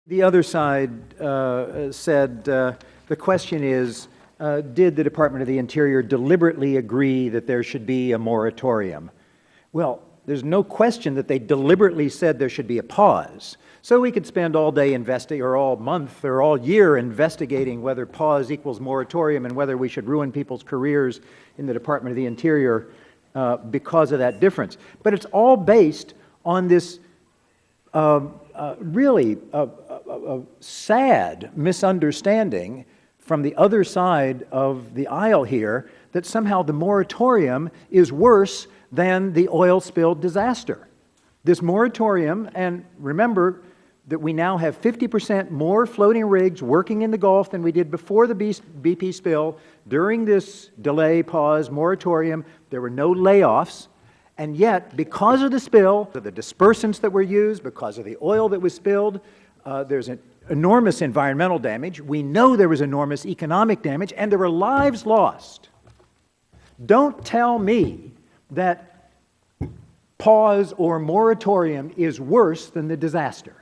The other side said the question is, did the Department of the Interior deliberately agree that there should be a moratorium? Well, there's no question that they deliberately said there should be a pause. So we could spend all day or all month or all year investigating whether pause equals moratorium and whether we should ruin people's careers in the Department of the Interior because of that difference. But it's all based on this really sad misunderstanding from the other side of the aisle here that somehow the moratorium is worse than the oil spill disaster. This moratorium, and remember that we now have 50% more floating rigs working in the Gulf than we did before the BP spill. During this delay, pause, moratorium, there were no layoffs. And yet, because of the spill, the dispersants that were used, because of the oil that was spilled, there's an enormous environmental damage. We know there was enormous economic damage, and there were lives lost. Don't tell me that pause or moratorium is worse than the disaster.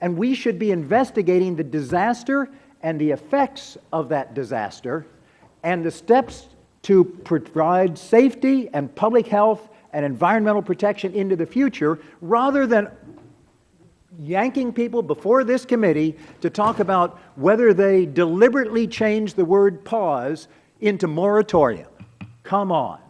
And we should be investigating the disaster and the effects of that disaster and the steps to provide safety and public health and environmental protection into the future, rather than yanking people before this committee to talk about whether they deliberately changed the word pause into moratorium. Come on.